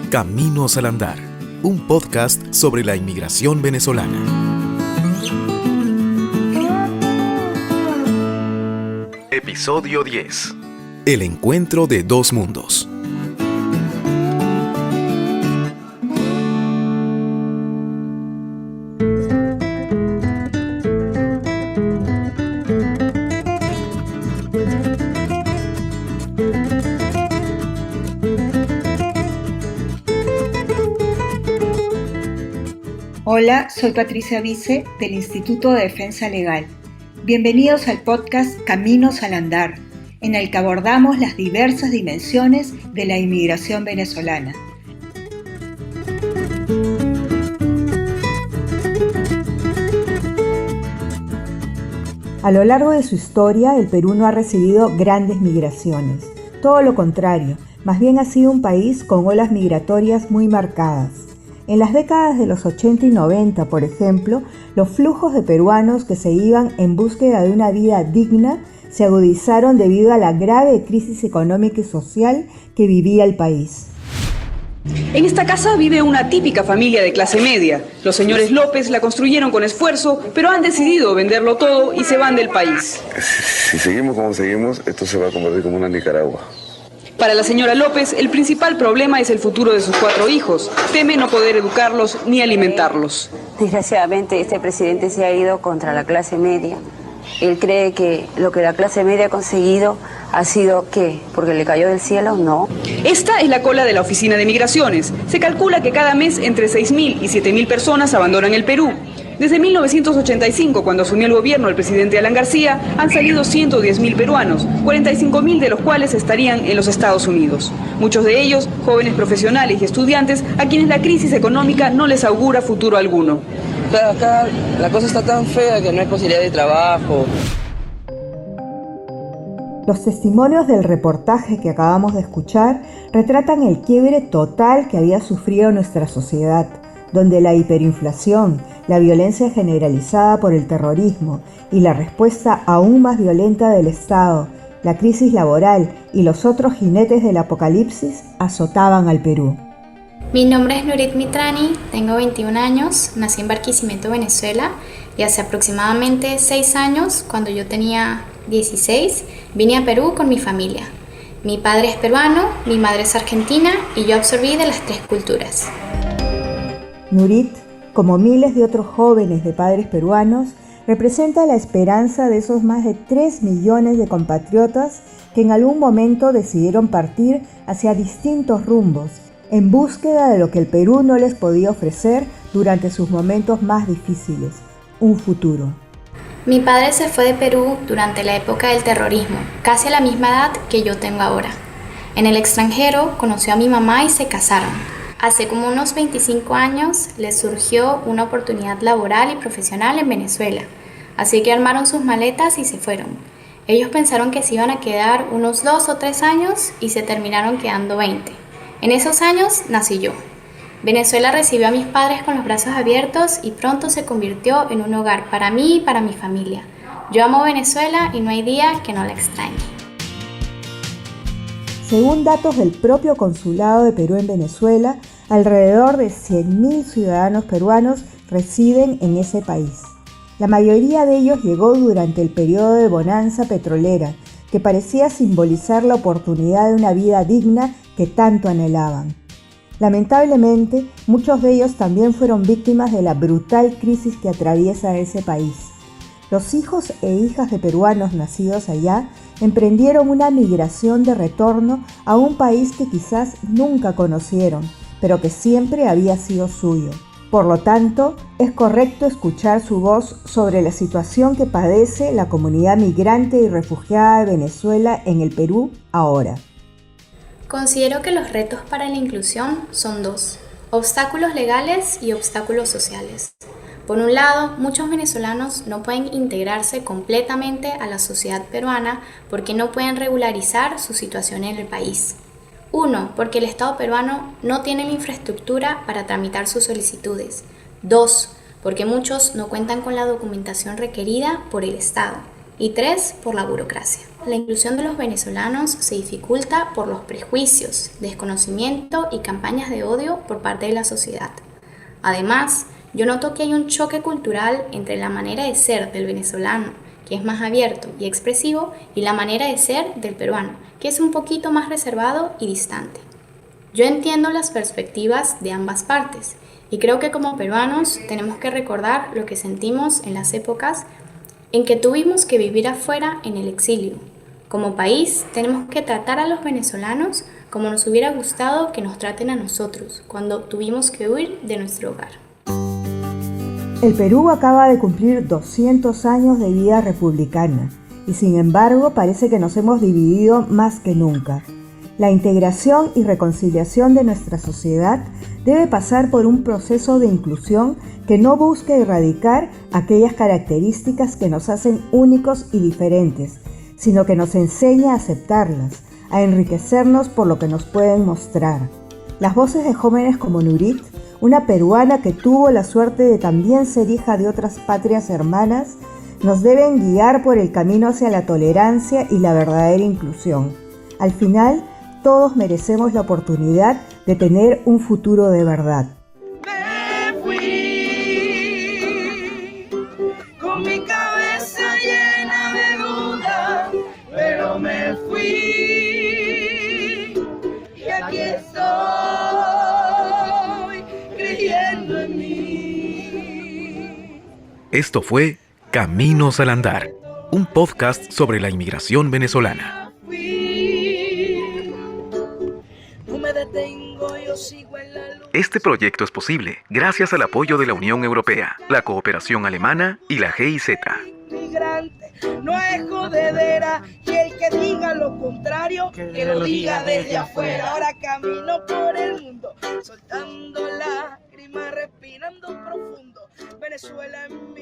Caminos al Andar, un podcast sobre la inmigración venezolana. Episodio 10. El encuentro de dos mundos. Hola, soy Patricia Vice del Instituto de Defensa Legal. Bienvenidos al podcast Caminos al Andar, en el que abordamos las diversas dimensiones de la inmigración venezolana. A lo largo de su historia, el Perú no ha recibido grandes migraciones. Todo lo contrario, más bien ha sido un país con olas migratorias muy marcadas. En las décadas de los 80 y 90, por ejemplo, los flujos de peruanos que se iban en búsqueda de una vida digna se agudizaron debido a la grave crisis económica y social que vivía el país. En esta casa vive una típica familia de clase media. Los señores López la construyeron con esfuerzo, pero han decidido venderlo todo y se van del país. Si seguimos como seguimos, esto se va a convertir como una Nicaragua. Para la señora López, el principal problema es el futuro de sus 4 hijos. Teme no poder educarlos ni alimentarlos. Desgraciadamente, este presidente se ha ido contra la clase media. Él cree que lo que la clase media ha conseguido ha sido, ¿qué? ¿Porque le cayó del cielo? No. Esta es la cola de la Oficina de Migraciones. Se calcula que cada mes entre 6.000 y 7.000 personas abandonan el Perú. Desde 1985, cuando asumió el gobierno el presidente Alan García, han salido 110.000 peruanos, 45.000 de los cuales estarían en los Estados Unidos. Muchos de ellos, jóvenes profesionales y estudiantes, a quienes la crisis económica no les augura futuro alguno. Acá la cosa está tan fea que no hay posibilidad de trabajo. Los testimonios del reportaje que acabamos de escuchar retratan el quiebre total que había sufrido nuestra sociedad, donde la hiperinflación, la violencia generalizada por el terrorismo y la respuesta aún más violenta del Estado, la crisis laboral y los otros jinetes del apocalipsis azotaban al Perú. Mi nombre es Nurit Mitrani, tengo 21 años, nací en Barquisimeto, Venezuela, y hace aproximadamente 6 años, cuando yo tenía 16, vine a Perú con mi familia. Mi padre es peruano, mi madre es argentina y yo absorbí de las 3 culturas. Nurit, como miles de otros jóvenes de padres peruanos, representa la esperanza de esos más de 3 millones de compatriotas que en algún momento decidieron partir hacia distintos rumbos, en búsqueda de lo que el Perú no les podía ofrecer durante sus momentos más difíciles, un futuro. Mi padre se fue de Perú durante la época del terrorismo, casi a la misma edad que yo tengo ahora. En el extranjero conoció a mi mamá y se casaron. Hace como unos 25 años les surgió una oportunidad laboral y profesional en Venezuela, así que armaron sus maletas y se fueron. Ellos pensaron que se iban a quedar unos 2 o 3 años y se terminaron quedando 20. En esos años nací yo. Venezuela recibió a mis padres con los brazos abiertos y pronto se convirtió en un hogar para mí y para mi familia. Yo amo Venezuela y no hay día que no la extrañe. Según datos del propio Consulado de Perú en Venezuela, alrededor de 100.000 ciudadanos peruanos residen en ese país. La mayoría de ellos llegó durante el periodo de bonanza petrolera, que parecía simbolizar la oportunidad de una vida digna que tanto anhelaban. Lamentablemente, muchos de ellos también fueron víctimas de la brutal crisis que atraviesa ese país. Los hijos e hijas de peruanos nacidos allá emprendieron una migración de retorno a un país que quizás nunca conocieron, pero que siempre había sido suyo. Por lo tanto, es correcto escuchar su voz sobre la situación que padece la comunidad migrante y refugiada de Venezuela en el Perú ahora. Considero que los retos para la inclusión son 2, obstáculos legales y obstáculos sociales. Por un lado, muchos venezolanos no pueden integrarse completamente a la sociedad peruana porque no pueden regularizar su situación en el país. 1, porque el Estado peruano no tiene la infraestructura para tramitar sus solicitudes. 2, porque muchos no cuentan con la documentación requerida por el Estado. Y 3, por la burocracia. la inclusión de los venezolanos se dificulta por los prejuicios, desconocimiento y campañas de odio por parte de la sociedad. Además, yo noto que hay un choque cultural entre la manera de ser del venezolano, que es más abierto y expresivo, y la manera de ser del peruano, que es un poquito más reservado y distante. Yo entiendo las perspectivas de ambas partes y creo que como peruanos tenemos que recordar lo que sentimos en las épocas en que tuvimos que vivir afuera en el exilio. Como país tenemos que tratar a los venezolanos como nos hubiera gustado que nos traten a nosotros cuando tuvimos que huir de nuestro hogar. El Perú acaba de cumplir 200 años de vida republicana y sin embargo parece que nos hemos dividido más que nunca. La integración y reconciliación de nuestra sociedad debe pasar por un proceso de inclusión que no busque erradicar aquellas características que nos hacen únicos y diferentes, sino que nos enseña a aceptarlas, a enriquecernos por lo que nos pueden mostrar. Las voces de jóvenes como Nurit, una peruana que tuvo la suerte de también ser hija de otras patrias hermanas, nos deben guiar por el camino hacia la tolerancia y la verdadera inclusión. Al final, todos merecemos la oportunidad de tener un futuro de verdad. Me fui con mi cabeza llena de dudas, pero me fui y aquí estoy creyendo en mí. Esto fue Caminos al Andar, un podcast sobre la inmigración venezolana. Este proyecto es posible gracias al apoyo de la Unión Europea, la cooperación alemana y la GIZ. No es jodedera, y el que diga lo contrario, que lo diga desde afuera. Ahora camino por el mundo, soltando lágrimas, respirando profundo. Venezuela en mi